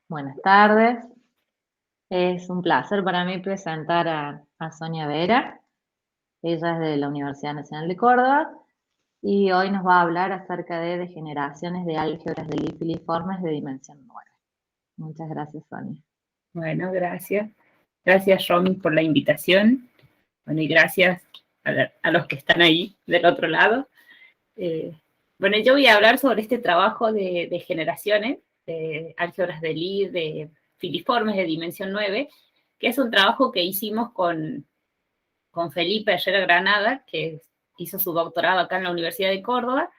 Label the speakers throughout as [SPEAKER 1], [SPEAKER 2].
[SPEAKER 1] Buenas tardes. Es un placer para mí presentar a Sonia Vera. Ella es de la Universidad Nacional de Córdoba y hoy nos va a hablar acerca de degeneraciones de álgebras de Lie filiformes de dimensión 9. Muchas gracias, Sonia.
[SPEAKER 2] Bueno, gracias. Gracias, Romy, por la invitación. Bueno, y gracias a los que están ahí del otro lado. Bueno, yo voy a hablar sobre este trabajo de generaciones, de álgebras de Lie, de filiformes de dimensión 9, que es un trabajo que hicimos con Felipe Herrera Granada, que hizo su doctorado acá en la Universidad de Córdoba,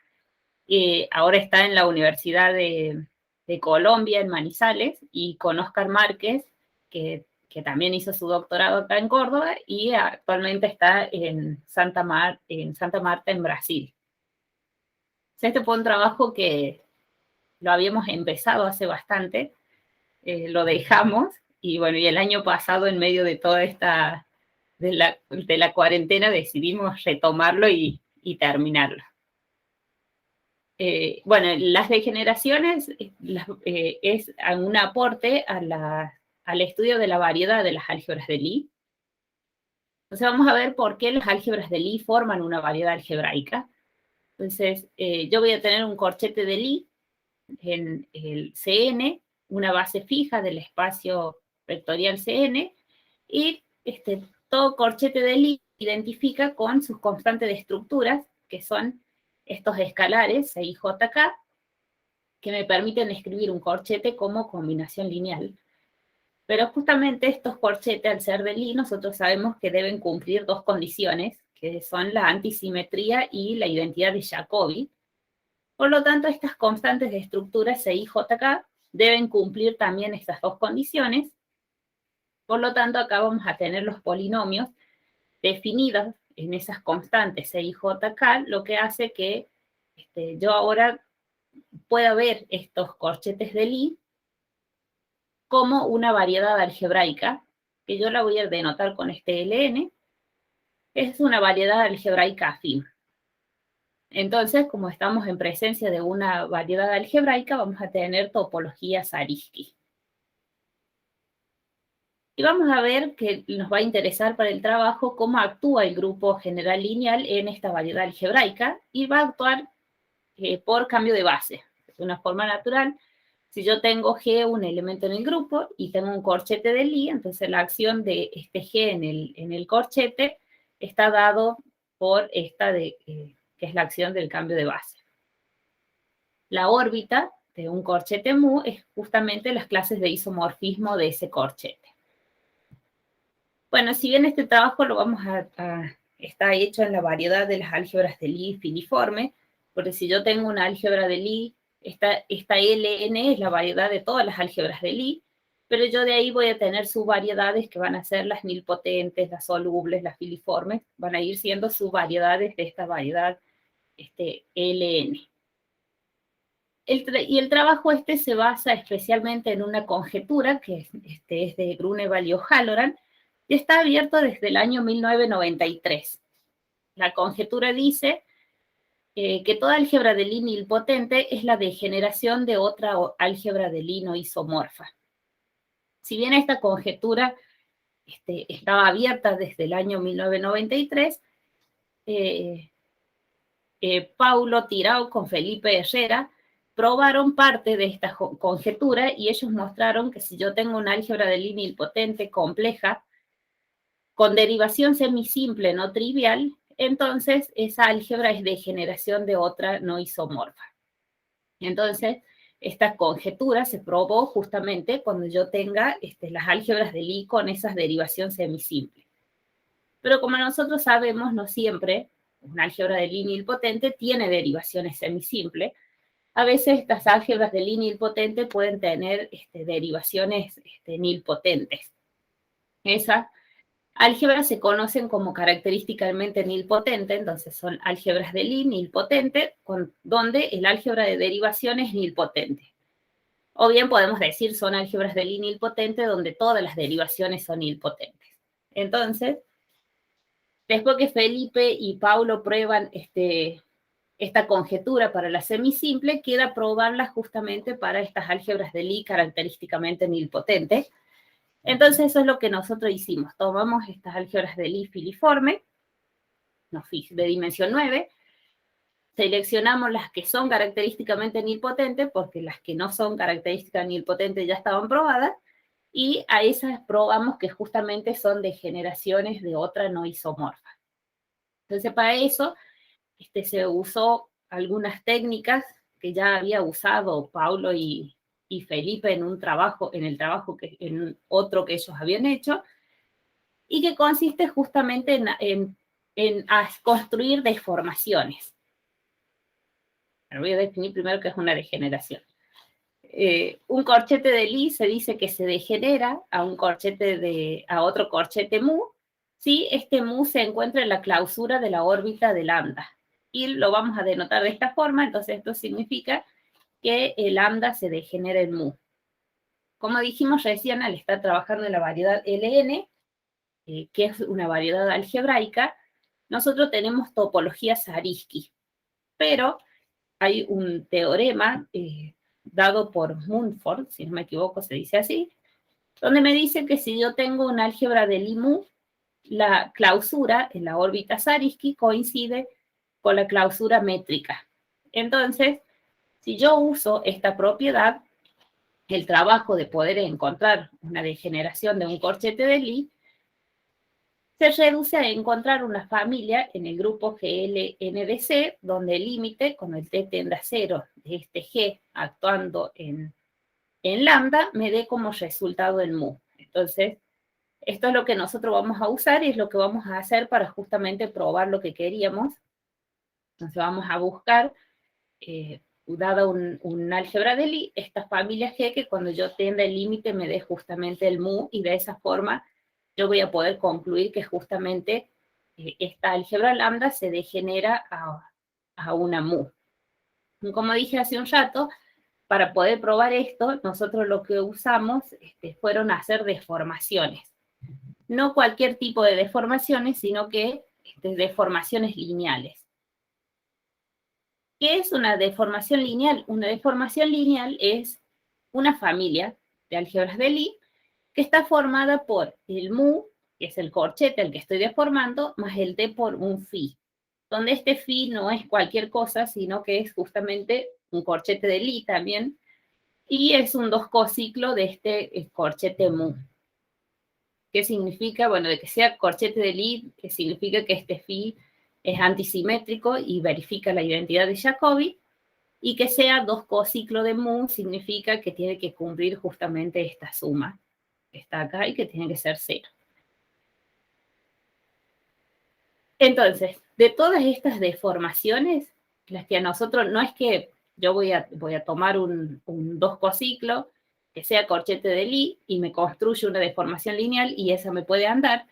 [SPEAKER 2] ahora está en la Universidad de Colombia, en Manizales, y con Oscar Márquez, que también hizo su doctorado acá en Córdoba, y actualmente está en Santa Marta, en Brasil. Este fue un trabajo que lo habíamos empezado hace bastante, lo dejamos, y bueno, y el año pasado, en medio de toda esta, de la cuarentena, decidimos retomarlo y terminarlo. Bueno, las degeneraciones es un aporte al estudio de la variedad de las álgebras de Lie. Entonces vamos a ver por qué las álgebras de Lie forman una variedad algebraica. Entonces, yo voy a tener un corchete de Lie en el Cn, una base fija del espacio vectorial Cn, y todo corchete de Lie identifica con sus constantes de estructuras, que son estos escalares, CIJK, que me permiten escribir un corchete como combinación lineal. Pero justamente estos corchetes, al ser de Lie, nosotros sabemos que deben cumplir dos condiciones, que son la antisimetría y la identidad de Jacobi. Por lo tanto, estas constantes de estructura CIJK deben cumplir también estas dos condiciones. Por lo tanto, acá vamos a tener los polinomios definidos en esas constantes CIJK, lo que hace que yo ahora pueda ver estos corchetes de Lie como una variedad algebraica, que yo la voy a denotar con este ln, es una variedad algebraica afín. Entonces, como estamos en presencia de una variedad algebraica, vamos a tener topología Zariski. Y vamos a ver que nos va a interesar para el trabajo cómo actúa el grupo general lineal en esta variedad algebraica, y va a actuar por cambio de base, de una forma natural. Si yo tengo G, un elemento en el grupo, y tengo un corchete de Lie, entonces la acción de este G en el corchete está dado por esta que es la acción del cambio de base. La órbita de un corchete mu es justamente las clases de isomorfismo de ese corchete. Bueno, si bien este trabajo está hecho en la variedad de las álgebras de Lie filiforme, porque si yo tengo una álgebra de Lie, esta Ln es la variedad de todas las álgebras de Lie, pero yo de ahí voy a tener subvariedades que van a ser las nilpotentes, las solubles, las filiformes, van a ir siendo subvariedades de esta variedad Ln. Y el trabajo se basa especialmente en una conjetura que es de Grunewald y O'Halloran, y está abierto desde el año 1993. La conjetura dice que toda álgebra de Lie nilpotente es la degeneración de otra álgebra de Lie no isomorfa. Si bien esta conjetura estaba abierta desde el año 1993, Paulo Tirao con Felipe Herrera probaron parte de esta conjetura, y ellos mostraron que si yo tengo una álgebra de Lie nilpotente compleja con derivación semisimple no trivial, entonces esa álgebra es degeneración de otra no isomorfa. Entonces, esta conjetura se probó justamente cuando yo tenga las álgebras de Lie con esas derivación semisimple. Pero como nosotros sabemos, no siempre una álgebra de Lie nilpotente tiene derivaciones semisimples. A veces estas álgebras de Lie nilpotente pueden tener derivaciones nilpotentes. Esas álgebras se conocen como característicamente nilpotente, entonces son álgebras de Lie nilpotente, donde el álgebra de derivación es nilpotente. O bien podemos decir son álgebras de Lie nilpotente donde todas las derivaciones son nilpotentes. Entonces, después que Felipe y Paulo prueban esta conjetura para la semisimple, queda probarla justamente para estas álgebras de Lie característicamente nilpotentes. Entonces eso es lo que nosotros hicimos. Tomamos estas álgebras de Lie filiforme, de dimensión 9, seleccionamos las que son característicamente nilpotentes, porque las que no son características nilpotentes ya estaban probadas, y a esas probamos que justamente son degeneraciones de otra no isomorfa. Entonces, para eso se usó algunas técnicas que ya había usado Paulo y Felipe en en otro que ellos habían hecho, y que consiste justamente en construir deformaciones. Voy a definir primero qué es una degeneración. Un corchete de Lie se dice que se degenera a otro corchete mu si este mu se encuentra en la clausura de la órbita de lambda. Y lo vamos a denotar de esta forma, entonces esto significa que el lambda se degenera en mu. Como dijimos recién, al estar trabajando en la variedad Ln, que es una variedad algebraica, nosotros tenemos topología Zariski, pero hay un teorema dado por Mumford, si no me equivoco se dice así, donde me dice que si yo tengo una álgebra de Lie mu, la clausura en la órbita Zariski coincide con la clausura métrica. Entonces, si yo uso esta propiedad, el trabajo de poder encontrar una degeneración de un corchete de Lie se reduce a encontrar una familia en el grupo GLNDC, donde el límite, con el t tiende a 0 de este G actuando en lambda, me dé como resultado el mu. Entonces, esto es lo que nosotros vamos a usar y es lo que vamos a hacer para justamente probar lo que queríamos. Entonces vamos a buscar, dada un álgebra de Lie, esta familia G que cuando yo tienda el límite me dé justamente el mu, y de esa forma yo voy a poder concluir que justamente esta álgebra lambda se degenera a una mu. Como dije hace un rato, para poder probar esto, nosotros lo que usamos fueron hacer deformaciones. No cualquier tipo de deformaciones, sino que deformaciones lineales. ¿Qué es una deformación lineal? Una deformación lineal es una familia de álgebras de Lie que está formada por el mu, que es el corchete al que estoy deformando, más el t por un phi, donde este phi no es cualquier cosa, sino que es justamente un corchete de Lie también, y es un 2 cociclo de este corchete mu. ¿Qué significa? Bueno, de que sea corchete de Lie, que significa que este phi es antisimétrico y verifica la identidad de Jacobi, y que sea 2 cociclo de mu significa que tiene que cumplir justamente esta suma que está acá y que tiene que ser 0. Entonces, de todas estas deformaciones, las que a nosotros no es que yo voy a tomar un 2 cociclo que sea corchete de Lie y me construye una deformación lineal y esa me puede andar,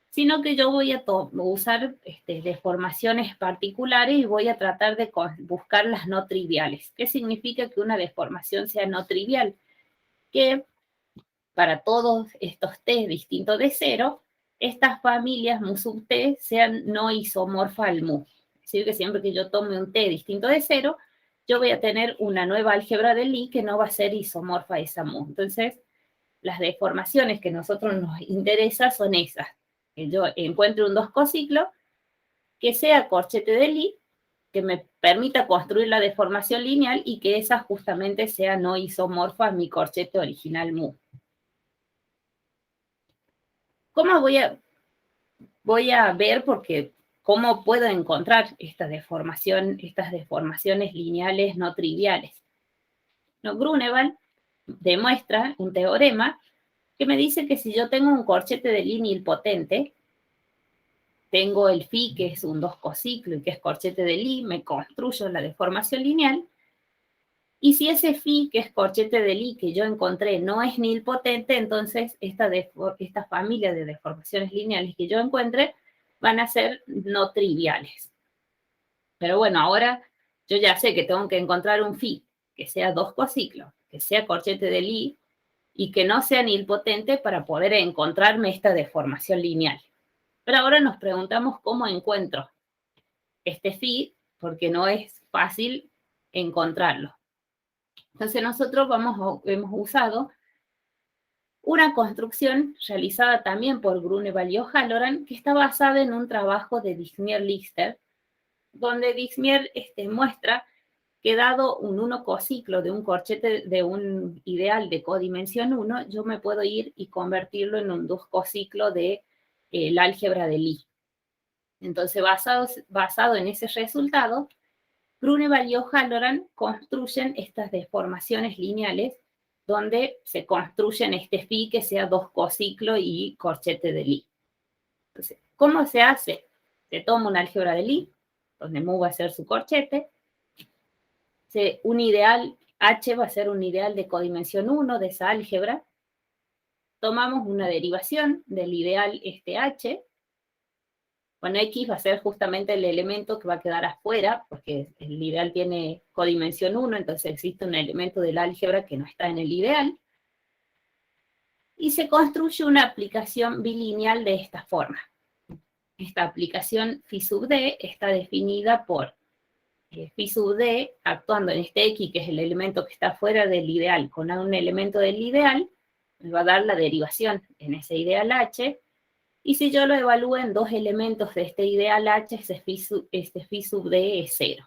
[SPEAKER 2] sino que yo voy a usar deformaciones particulares y voy a tratar de buscar las no triviales. ¿Qué significa que una deformación sea no trivial? Que para todos estos t distintos de 0, estas familias mu sub t sean no isomorfas al mu. Es decir, que siempre que yo tome un t distinto de 0, yo voy a tener una nueva álgebra de Lie que no va a ser isomorfa a esa mu. Entonces, las deformaciones que a nosotros nos interesan son esas. Que yo encuentre un 2 cociclo que sea corchete de Lie, que me permita construir la deformación lineal y que esa justamente sea no isomorfa a mi corchete original mu. ¿Cómo voy a ver? Porque ¿cómo puedo encontrar estas deformaciones lineales no triviales? No, Grunewald demuestra un teorema que me dice que si yo tengo un corchete de Lie nilpotente, tengo el phi, que es un 2 cociclo y que es corchete de Lie, me construyo la deformación lineal, y si ese phi, que es corchete de Lie, que yo encontré, no es nilpotente, entonces esta familia de deformaciones lineales que yo encuentre van a ser no triviales. Pero bueno, ahora yo ya sé que tengo que encontrar un phi que sea 2 cociclos, que sea corchete de Lie y que no sea nilpotente para poder encontrarme esta deformación lineal. Pero ahora nos preguntamos cómo encuentro este phi porque no es fácil encontrarlo. Entonces nosotros hemos usado una construcción realizada también por Grunewald y O'Halloran, que está basada en un trabajo de Dixmier-Lister, donde Dixmier muestra que dado un 1 cociclo de un corchete de un ideal de codimensión 1, yo me puedo ir y convertirlo en un 2 cociclo de la álgebra de Lie. Entonces, basado en ese resultado, Grunewald y O'Halloran construyen estas deformaciones lineales donde se construyen este phi que sea 2 cociclo y corchete de Lie. Entonces, ¿cómo se hace? Se toma una álgebra de Lie, donde mu va a ser su corchete, un ideal H va a ser un ideal de codimensión 1 de esa álgebra. Tomamos una derivación del ideal H. Bueno, X va a ser justamente el elemento que va a quedar afuera, porque el ideal tiene codimensión 1, entonces existe un elemento del álgebra que no está en el ideal. Y se construye una aplicación bilineal de esta forma. Esta aplicación phi sub d está definida por phi sub d actuando en este X, que es el elemento que está fuera del ideal, con un elemento del ideal, me va a dar la derivación en ese ideal H, y si yo lo evalúo en 2 elementos de este ideal H, este phi sub d es 0.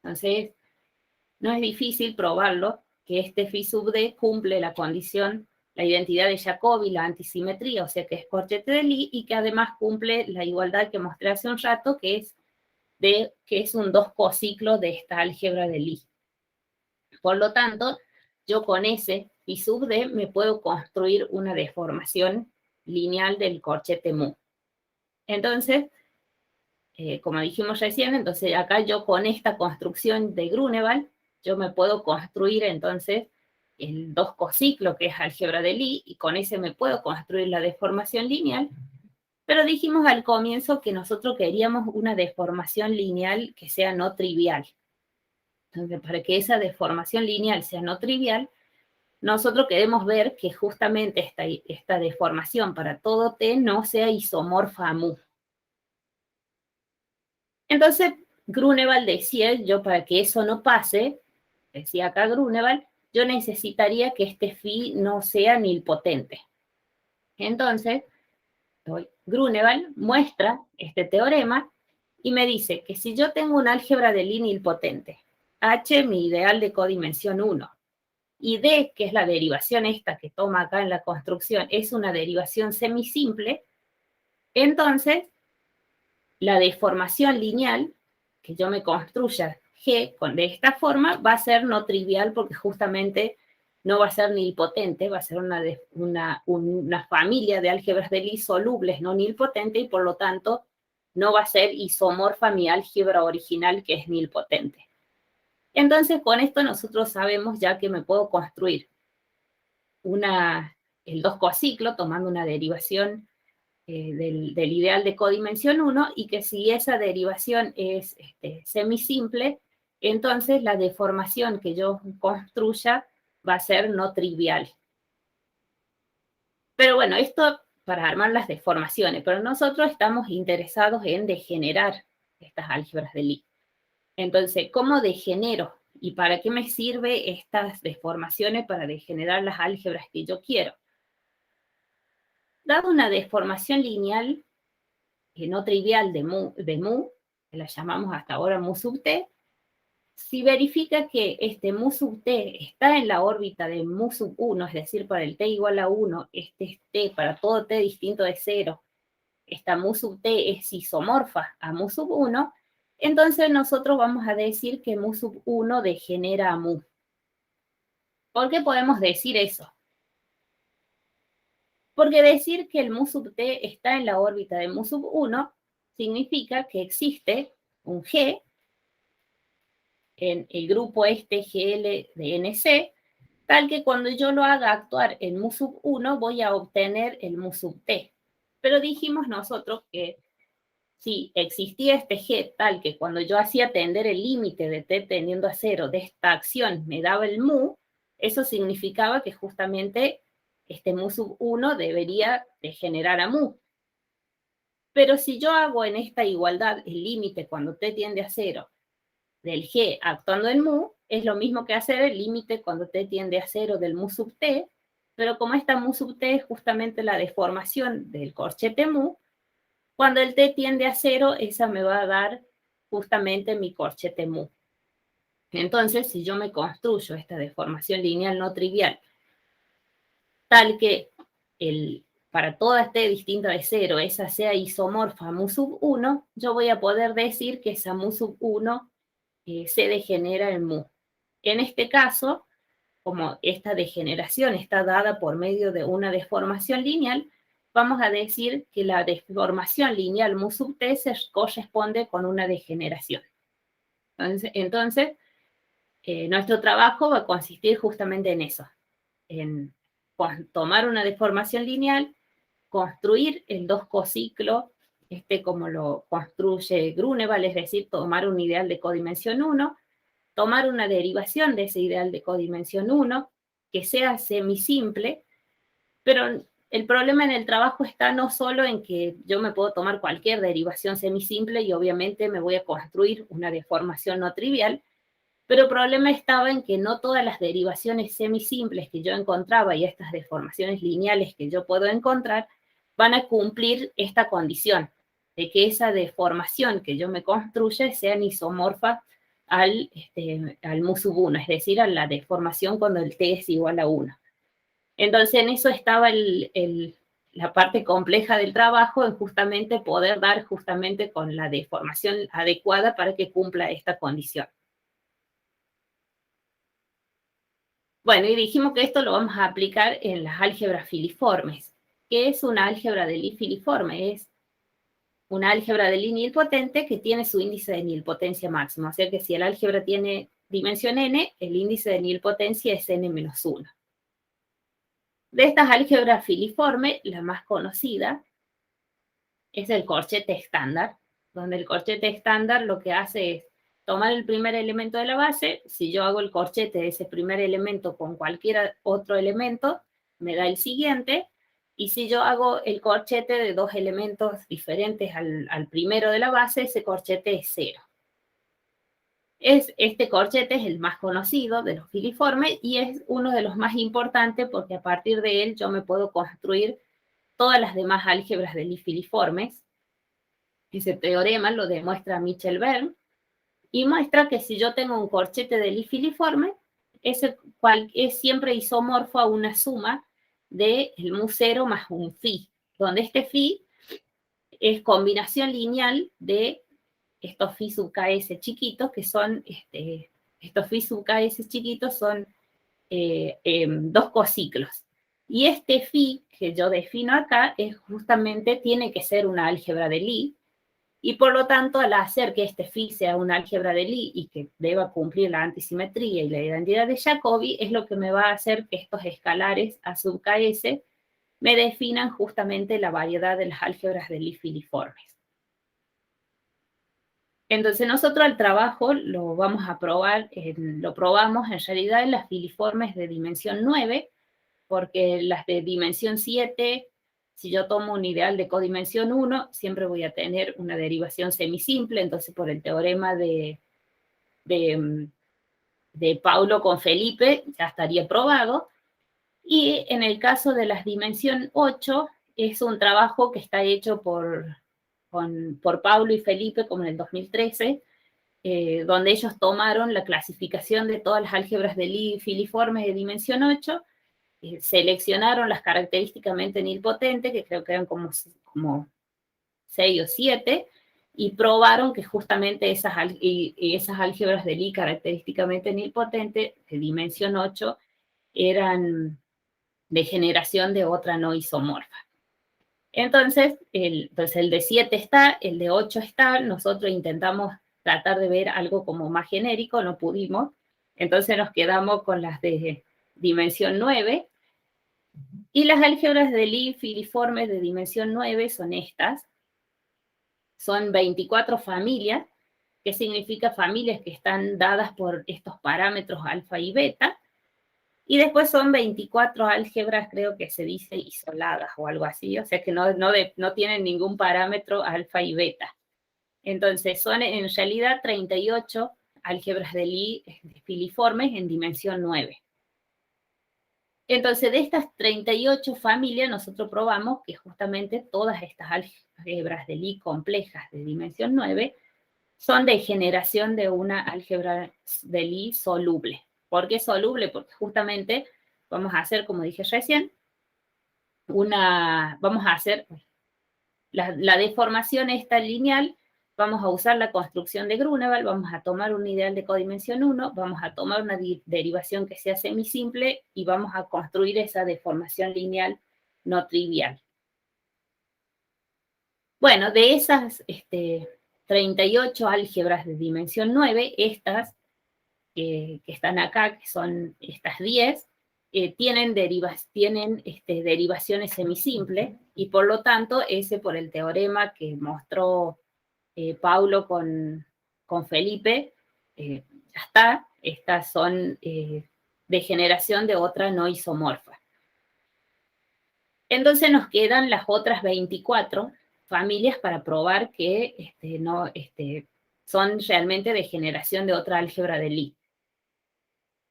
[SPEAKER 2] Entonces, no es difícil probarlo, que este phi sub d cumple la condición, la identidad de Jacobi, la antisimetría, o sea que es corchete de Lie, y que además cumple la igualdad que mostré hace un rato, que es un 2 cociclo de esta álgebra de Lie. Por lo tanto, yo con ese phi sub d me puedo construir una deformación lineal del corchete mu. Entonces, como dijimos recién, entonces acá yo con esta construcción de Grunewald, yo me puedo construir entonces el 2 cociclo, que es álgebra de Lie, y con ese me puedo construir la deformación lineal. Pero dijimos al comienzo que nosotros queríamos una deformación lineal que sea no trivial. Entonces, para que esa deformación lineal sea no trivial, nosotros queremos ver que justamente esta deformación para todo t no sea isomorfa a mu. Entonces, Grunewald decía, yo para que eso no pase, decía acá Grunewald, yo necesitaría que este phi no sea nilpotente. Entonces, Grunewald muestra este teorema y me dice que si yo tengo una álgebra de Lie nilpotente, H mi ideal de codimensión 1, y D, que es la derivación esta que toma acá en la construcción, es una derivación semisimple, entonces la deformación lineal que yo me construya G de esta forma va a ser no trivial porque justamente no va a ser nilpotente, va a ser una familia de álgebras de Lie solubles no nilpotente y por lo tanto no va a ser isomorfa mi álgebra original que es nilpotente. Entonces con esto nosotros sabemos ya que me puedo construir el 2 cociclo tomando una derivación del ideal de codimensión 1 y que si esa derivación es semisimple, entonces la deformación que yo construya va a ser no trivial. Pero bueno, esto para armar las deformaciones, pero nosotros estamos interesados en degenerar estas álgebras de Lie. Entonces, ¿cómo degenero? ¿Y para qué me sirve estas deformaciones para degenerar las álgebras que yo quiero? Dado una deformación lineal no trivial de mu, que la llamamos hasta ahora mu sub t, si verifica que este mu sub t está en la órbita de mu sub 1, es decir, para el t igual a 1, este es t para todo t distinto de 0, esta mu sub t es isomorfa a mu sub 1, entonces nosotros vamos a decir que mu sub 1 degenera a mu. ¿Por qué podemos decir eso? Porque decir que el mu sub t está en la órbita de mu sub 1 significa que existe un G en el grupo GL de NC, tal que cuando yo lo haga actuar en mu sub 1 voy a obtener el mu sub t. Pero dijimos nosotros que si existía este G tal que cuando yo hacía tender el límite de t tendiendo a 0 de esta acción me daba el mu, eso significaba que justamente este mu sub 1 debería degenerar a mu. Pero si yo hago en esta igualdad el límite cuando t tiende a 0 del g actuando en mu, es lo mismo que hacer el límite cuando t tiende a 0 del mu sub t, pero como esta mu sub t es justamente la deformación del corchete mu, cuando el t tiende a 0, esa me va a dar justamente mi corchete mu. Entonces, si yo me construyo esta deformación lineal no trivial, tal que para toda t distinta de 0, esa sea isomorfa mu sub 1, yo voy a poder decir que esa mu sub 1 se degenera en mu. En este caso, como esta degeneración está dada por medio de una deformación lineal, vamos a decir que la deformación lineal mu sub t se corresponde con una degeneración. Entonces nuestro trabajo va a consistir justamente en eso, en tomar una deformación lineal, construir el 2 cociclo, como lo construye Grunewald, es decir, tomar un ideal de codimensión 1, tomar una derivación de ese ideal de codimensión 1, que sea semisimple, pero el problema en el trabajo está no solo en que yo me puedo tomar cualquier derivación semisimple y obviamente me voy a construir una deformación no trivial, pero el problema estaba en que no todas las derivaciones semisimples que yo encontraba y estas deformaciones lineales que yo puedo encontrar van a cumplir esta condición de que esa deformación que yo me construya sea isomorfa al mu sub 1, es decir, a la deformación cuando el t es igual a 1. Entonces, en eso estaba la parte compleja del trabajo, en justamente poder dar justamente con la deformación adecuada para que cumpla esta condición. Bueno, y dijimos que esto lo vamos a aplicar en las álgebras filiformes. ¿Qué es una álgebra de Lie filiforme? Es una álgebra de Lie nilpotente que tiene su índice de nilpotencia máximo. O sea que si el álgebra tiene dimensión n, el índice de nilpotencia es n-1. De estas álgebras filiformes, la más conocida es el corchete estándar, donde el corchete estándar lo que hace es tomar el primer elemento de la base. Si yo hago el corchete de ese primer elemento con cualquier otro elemento, me da el siguiente. Y si yo hago el corchete de 2 elementos diferentes al primero de la base, ese corchete es 0. Este corchete es el más conocido de los filiformes y es uno de los más importantes porque a partir de él yo me puedo construir todas las demás álgebras de Lie filiformes. Ese teorema lo demuestra Michel Bern y muestra que si yo tengo un corchete de Lie filiforme, ese es siempre isomorfo a una suma del mu 0 más un phi, donde este phi es combinación lineal de estos phi sub ks chiquitos, que son, estos phi sub ks chiquitos son 2 cociclos. Y este phi que yo defino acá es justamente, tiene que ser una álgebra de Lie, y por lo tanto, al hacer que este phi sea una álgebra de Lie y que deba cumplir la antisimetría y la identidad de Jacobi, es lo que me va a hacer que estos escalares A sub ks me definan justamente la variedad de las álgebras de Lie filiformes. Entonces nosotros el trabajo lo vamos a probar, lo probamos en realidad en las filiformes de dimensión 9, porque las de dimensión 7, si yo tomo un ideal de codimensión 1, siempre voy a tener una derivación semisimple, entonces por el teorema de Paulo con Felipe ya estaría probado. Y en el caso de las dimensión 8, es un trabajo que está hecho por Paulo y Felipe, como en el 2013, donde ellos tomaron la clasificación de todas las álgebras de Lie filiformes de dimensión 8, seleccionaron las característicamente nilpotentes, que creo que eran como 6 o 7, y probaron que justamente esas álgebras de Lie característicamente nilpotentes de dimensión 8 eran de generación de otra no isomorfa. Entonces el de 7 está, el de 8 está, nosotros intentamos tratar de ver algo como más genérico, no pudimos, entonces nos quedamos con las de dimensión 9, y las álgebras de Lie filiformes de dimensión 9 son estas, son 24 familias, que significa familias que están dadas por estos parámetros alfa y beta, Y después son 24 álgebras, creo que se dice isoladas o algo así, o sea que no tienen ningún parámetro alfa y beta. Entonces son en realidad 38 álgebras de Lie filiformes en dimensión 9. Entonces de estas 38 familias nosotros probamos que justamente todas estas álgebras de Lie complejas de dimensión 9 son de generación de una álgebra de Lie soluble. ¿Por qué soluble? Porque justamente vamos a hacer, como dije recién, vamos a hacer la deformación esta lineal, vamos a usar la construcción de Grunewald, vamos a tomar un ideal de codimensión 1, vamos a tomar una derivación que sea semisimple y vamos a construir esa deformación lineal no trivial. Bueno, de esas 38 álgebras de dimensión 9, estas que están acá, que son estas 10, tienen derivaciones semisimples y por lo tanto, ese por el teorema que mostró Paulo con Felipe, ya está, estas son de generación de otra no isomorfa. Entonces nos quedan las otras 24 familias para probar que son realmente de generación de otra álgebra de Lie.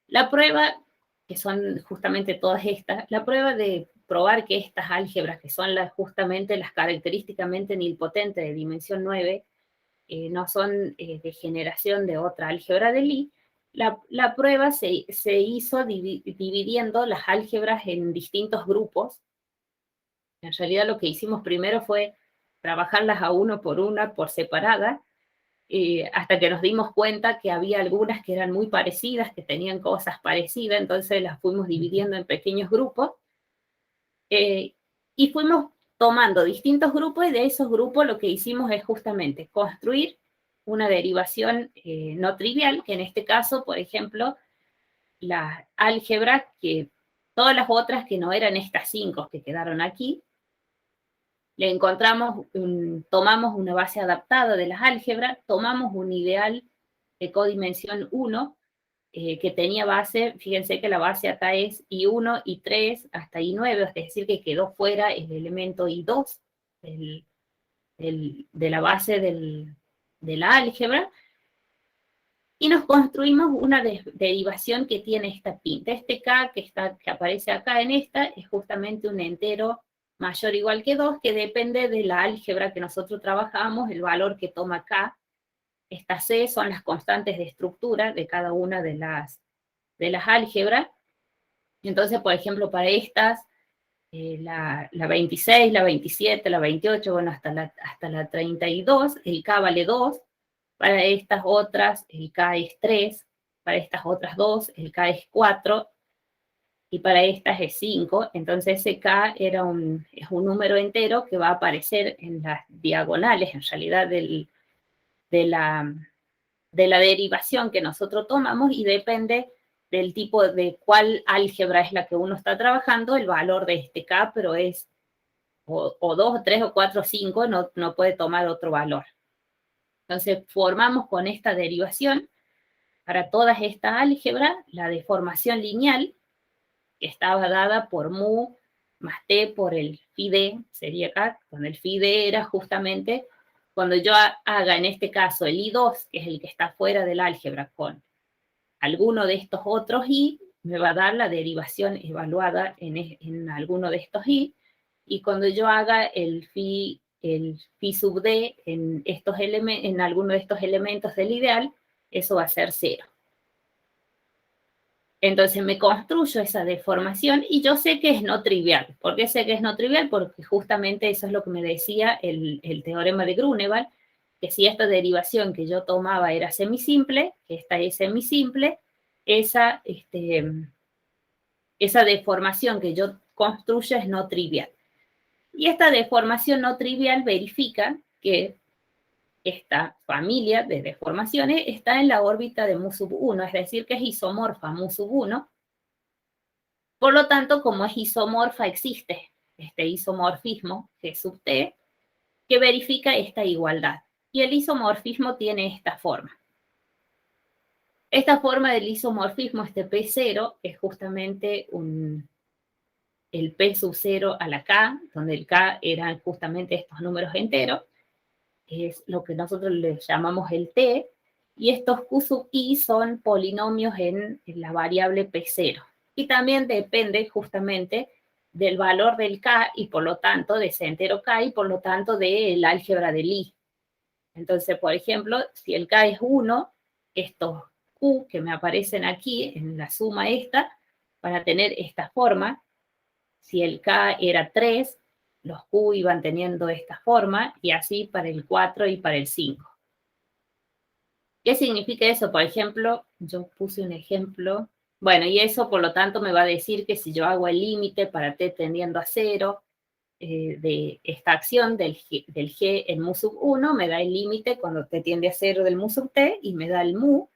[SPEAKER 2] La prueba, que son justamente todas estas, la prueba de probar que estas álgebras, que son justamente las característicamente nilpotentes de dimensión 9, no son de generación de otra álgebra de Lie, la prueba se hizo dividiendo las álgebras en distintos grupos. En realidad lo que hicimos primero fue trabajarlas a uno por separada, hasta que nos dimos cuenta que había algunas que eran muy parecidas, que tenían cosas parecidas, entonces las fuimos dividiendo en pequeños grupos, y fuimos tomando distintos grupos, y de esos grupos lo que hicimos es justamente construir una derivación no trivial, que en este caso, por ejemplo, la álgebra, que todas las otras que no eran estas 5 que quedaron aquí, le encontramos, tomamos una base adaptada de las álgebras, tomamos un ideal de codimensión 1, que tenía base, fíjense que la base acá es I1, I3, hasta I9, es decir, que quedó fuera el elemento I2 de la base de la álgebra, y nos construimos una derivación que tiene esta pinta. Este K que aparece acá en esta es justamente un entero mayor o igual que 2, que depende de la álgebra que nosotros trabajamos, el valor que toma K. Estas C son las constantes de estructura de cada una de las álgebras. Entonces, por ejemplo, para estas, la 26, la 27, la 28, bueno, hasta la 32, el K vale 2. Para estas otras, el K es 3. Para estas otras 2, el K es 4. Y para estas es 5, entonces ese K es un número entero que va a aparecer en las diagonales, en realidad, de la derivación que nosotros tomamos, y depende del tipo de cuál álgebra es la que uno está trabajando, el valor de este K, pero es o 2, o 3, o 4, o 5, no puede tomar otro valor. Entonces formamos con esta derivación, para todas estas álgebras, la deformación lineal, que estaba dada por mu más t por el phi d, sería acá, donde el phi d era justamente cuando yo haga en este caso el I2, que es el que está fuera del álgebra, con alguno de estos otros I, me va a dar la derivación evaluada en alguno de estos I, y cuando yo haga el phi sub d en alguno de estos elementos del ideal, eso va a ser 0. Entonces me construyo esa deformación y yo sé que es no trivial. ¿Por qué sé que es no trivial? Porque justamente eso es lo que me decía el teorema de Grunewald, que si esta derivación que yo tomaba era semisimple, que esta es semisimple, esa deformación que yo construyo es no trivial. Y esta deformación no trivial verifica que esta familia de deformaciones está en la órbita de mu sub 1, es decir, que es isomorfa mu sub 1. Por lo tanto, como es isomorfa, existe este isomorfismo G sub t, que verifica esta igualdad. Y el isomorfismo tiene esta forma. Esta forma del isomorfismo, este P0, es justamente el P sub 0 a la K, donde el K eran justamente estos números enteros, es lo que nosotros le llamamos el T, y estos Q sub I son polinomios en la variable P0. Y también depende justamente del valor del K y por lo tanto de ese entero K y por lo tanto del álgebra de Lie. Entonces, por ejemplo, si el K es 1, estos Q que me aparecen aquí en la suma esta, van a tener esta forma. Si el K era 3, los Q iban teniendo esta forma, y así para el 4 y para el 5. ¿Qué significa eso? Por ejemplo, yo puse un ejemplo. Bueno, y eso por lo tanto me va a decir que si yo hago el límite para t tendiendo a 0, de esta acción del G en mu sub 1, me da el límite cuando t tiende a 0 del mu sub t y me da el mu,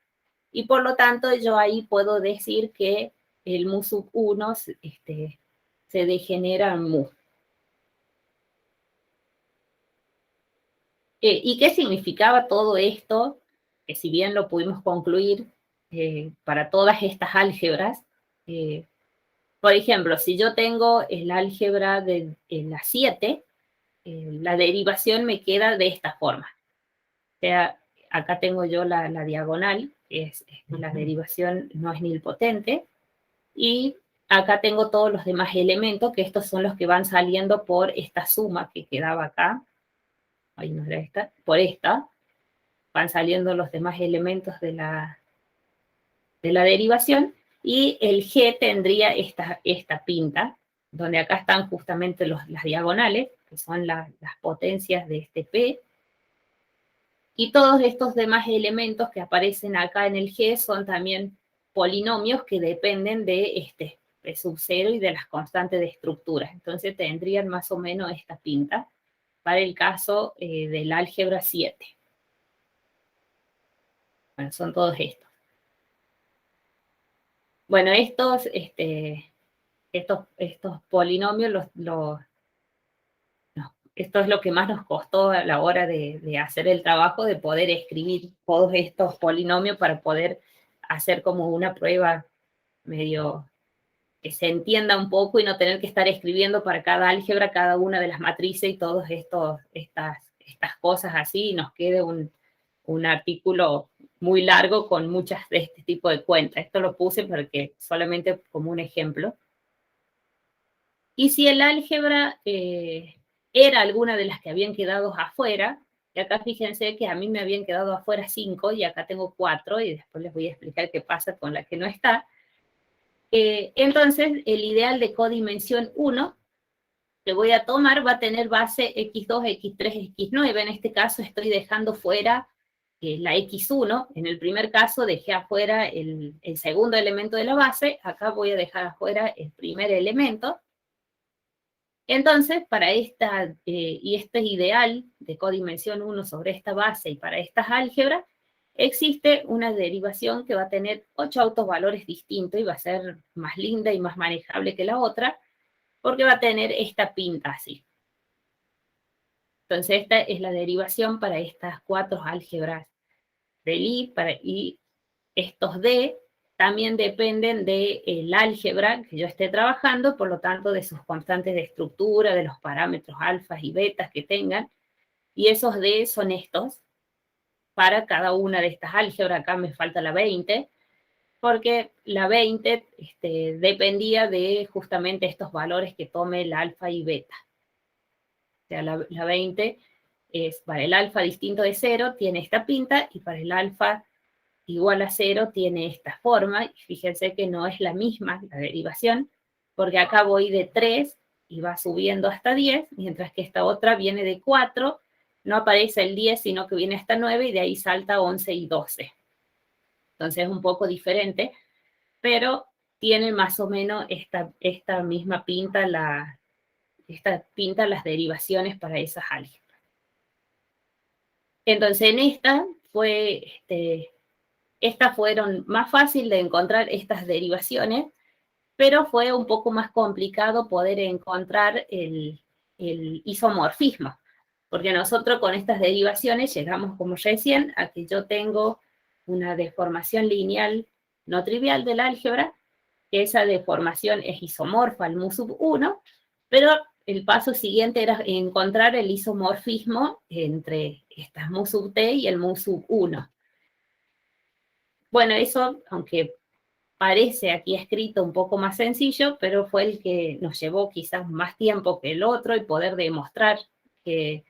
[SPEAKER 2] y por lo tanto yo ahí puedo decir que el mu sub 1 se degenera en mu. ¿Y qué significaba todo esto? Que si bien lo pudimos concluir para todas estas álgebras, por ejemplo, si yo tengo el álgebra de la 7, la derivación me queda de esta forma. O sea, acá tengo yo la diagonal, la derivación no es nilpotente, y acá tengo todos los demás elementos, que estos son los que van saliendo por esta suma que quedaba acá. Ahí no era esta, por esta, van saliendo los demás elementos de la derivación, y el G tendría esta pinta, donde acá están justamente las diagonales, que son las potencias de este P, y todos estos demás elementos que aparecen acá en el G son también polinomios que dependen de este P sub 0 y de las constantes de estructura. Entonces tendrían más o menos esta pinta para el caso del álgebra 7. Bueno, son todos estos. Bueno, estos polinomios, esto es lo que más nos costó a la hora de hacer el trabajo, de poder escribir todos estos polinomios para poder hacer como una prueba medio que se entienda un poco y no tener que estar escribiendo para cada álgebra, cada una de las matrices y todas estas cosas así, y nos quede un artículo muy largo con muchas de este tipo de cuentas. Esto lo puse porque solamente como un ejemplo. Y si el álgebra era alguna de las que habían quedado afuera, y acá fíjense que a mí me habían quedado afuera 5 y acá tengo 4, y después les voy a explicar qué pasa con la que no está. Entonces, el ideal de codimensión 1 que voy a tomar va a tener base x2, x3, x9. En este caso estoy dejando fuera la x1. En el primer caso dejé afuera el segundo elemento de la base. Acá voy a dejar afuera el primer elemento. Entonces, para y este ideal de codimensión 1 sobre esta base y para estas álgebras, existe una derivación que va a tener 8 autovalores distintos y va a ser más linda y más manejable que la otra, porque va a tener esta pinta así. Entonces, esta es la derivación para estas 4 álgebras de Lie, y estos D también dependen del álgebra que yo esté trabajando, por lo tanto de sus constantes de estructura, de los parámetros alfas y betas que tengan, y esos D son estos para cada una de estas álgebras. Acá me falta la 20, porque la 20 dependía de justamente estos valores que tome el alfa y beta. O sea, la 20 es para el alfa distinto de 0, tiene esta pinta, y para el alfa igual a 0 tiene esta forma. Y fíjense que no es la misma la derivación, porque acá voy de 3 y va subiendo hasta 10, mientras que esta otra viene de 4, no aparece el 10, sino que viene hasta 9, y de ahí salta 11 y 12. Entonces es un poco diferente, pero tiene más o menos esta misma pinta, las derivaciones para esas álgebras. Entonces en estas fueron más fácil de encontrar estas derivaciones, pero fue un poco más complicado poder encontrar el isomorfismo, porque nosotros con estas derivaciones llegamos, como recién, a que yo tengo una deformación lineal no trivial del álgebra, que esa deformación es isomorfa al mu sub 1, pero el paso siguiente era encontrar el isomorfismo entre estas mu sub t y el mu sub 1. Bueno, eso, aunque parece aquí escrito un poco más sencillo, pero fue el que nos llevó quizás más tiempo que el otro y poder demostrar que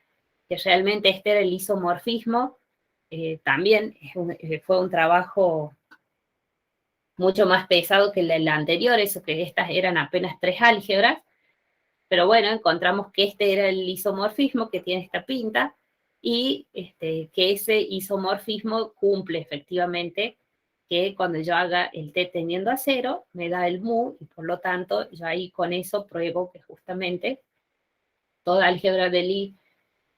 [SPEAKER 2] realmente este era el isomorfismo. También fue un trabajo mucho más pesado que el anterior, eso que estas eran apenas 3 álgebras, pero bueno, encontramos que este era el isomorfismo que tiene esta pinta, y que ese isomorfismo cumple efectivamente que cuando yo haga el t tendiendo a 0, me da el mu, y por lo tanto yo ahí con eso pruebo que justamente toda álgebra de Lie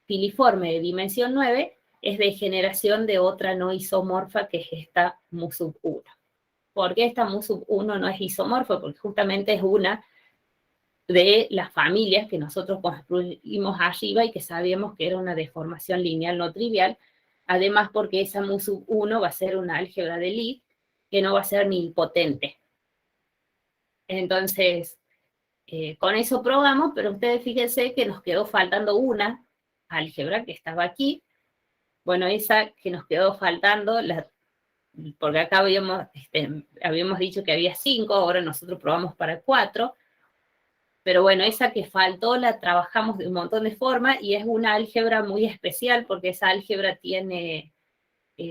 [SPEAKER 2] filiforme de dimensión 9 es de generación de otra no isomorfa, que es esta mu sub 1. ¿Por qué esta mu sub 1 no es isomorfa? Porque justamente es una de las familias que nosotros construimos arriba y que sabíamos que era una deformación lineal no trivial, además porque esa mu sub 1 va a ser una álgebra de Lie que no va a ser nilpotente. Entonces, con eso probamos, pero ustedes fíjense que nos quedó faltando una álgebra que estaba aquí. Bueno, esa que nos quedó faltando, porque acá habíamos dicho que había 5, ahora nosotros probamos para 4, pero bueno, esa que faltó la trabajamos de un montón de formas, y es una álgebra muy especial, porque esa álgebra tiene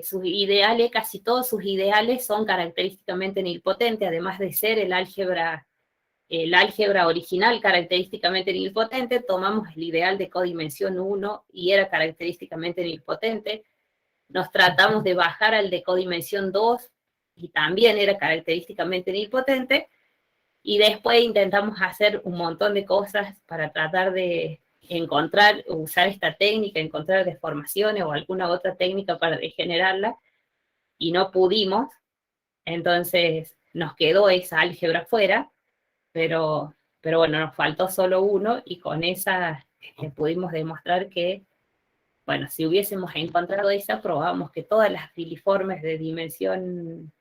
[SPEAKER 2] sus ideales, casi todos sus ideales son característicamente nilpotentes, además de ser el álgebra original característicamente nilpotente, tomamos el ideal de codimensión 1 y era característicamente nilpotente. Nos tratamos de bajar al de codimensión 2 y también era característicamente nilpotente. Y después intentamos hacer un montón de cosas para tratar de encontrar, usar esta técnica, encontrar deformaciones o alguna otra técnica para degenerarla, y no pudimos. Entonces nos quedó esa álgebra fuera, pero bueno, nos faltó solo uno, y con esa pudimos demostrar que, bueno, si hubiésemos encontrado esa, probábamos que todas las filiformes de dimensión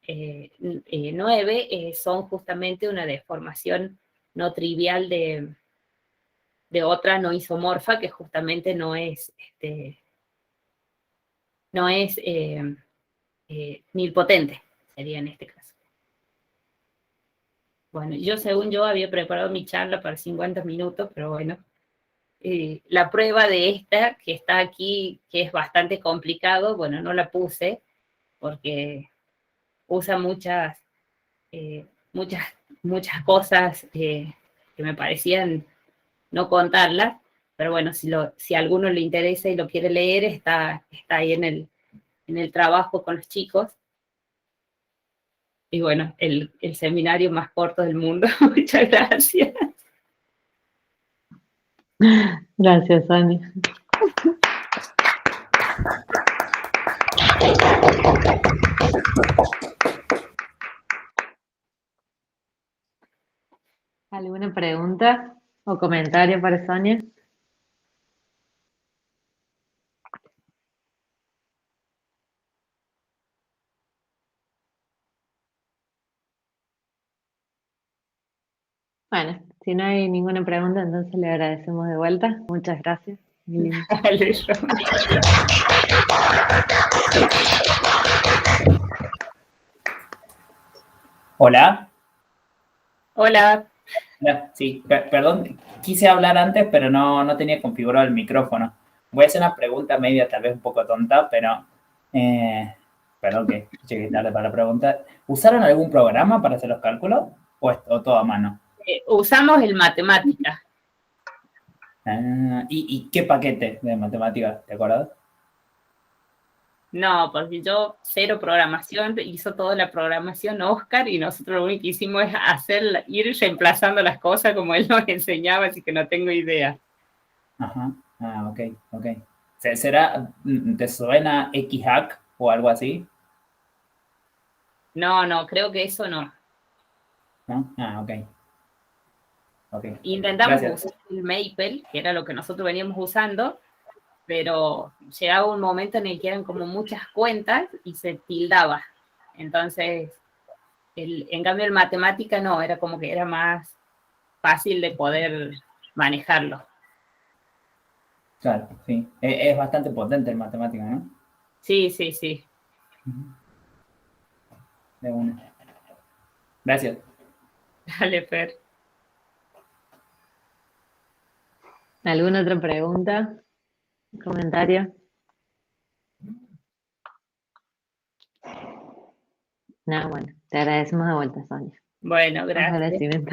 [SPEAKER 2] 9 son justamente una deformación no trivial de otra no isomorfa, que justamente no es nilpotente, sería en este caso. Bueno, según yo había preparado mi charla para 50 minutos, pero bueno, la prueba de esta, que está aquí, que es bastante complicado, bueno, no la puse, porque usa muchas cosas que me parecían no contarlas, pero bueno, si a alguno le interesa y lo quiere leer, está ahí en el trabajo con los chicos. Y bueno, el seminario más corto del mundo. Muchas gracias.
[SPEAKER 1] Gracias, Sonia. ¿Alguna pregunta o comentario para Sonia? Bueno, si no hay ninguna pregunta, entonces le agradecemos de vuelta. Muchas gracias.
[SPEAKER 3] Hola.
[SPEAKER 2] Hola.
[SPEAKER 3] Sí, perdón, quise hablar antes, pero no tenía configurado el micrófono. Voy a hacer una pregunta media, tal vez un poco tonta, pero perdón que llegué tarde para la pregunta. ¿Usaron algún programa para hacer los cálculos o todo a mano?
[SPEAKER 2] Usamos el Matemática.
[SPEAKER 3] ¿Y qué paquete de matemáticas, te acuerdas?
[SPEAKER 2] No, porque yo cero programación, hizo toda la programación Oscar, y nosotros lo único que hicimos es ir reemplazando las cosas como él nos enseñaba, así que no tengo idea.
[SPEAKER 3] Ajá, ok. ¿Te suena Xhack o algo así?
[SPEAKER 2] No, creo que eso no.
[SPEAKER 3] ¿No? Ok.
[SPEAKER 2] Intentamos
[SPEAKER 3] Gracias.
[SPEAKER 2] usar el Maple, que era lo que nosotros veníamos usando, pero llegaba un momento en el que eran como muchas cuentas y se tildaba. Entonces, en cambio, en matemática no, era como que era más fácil de poder manejarlo.
[SPEAKER 3] Claro, sí. Es bastante potente el matemático, ¿no?
[SPEAKER 2] Sí, sí, sí.
[SPEAKER 3] De una. Gracias.
[SPEAKER 2] Dale, Fer.
[SPEAKER 1] ¿Alguna otra pregunta? ¿Comentario? No, bueno, te agradecemos de vuelta, Sonia.
[SPEAKER 2] Bueno, gracias.
[SPEAKER 1] Agradecimiento.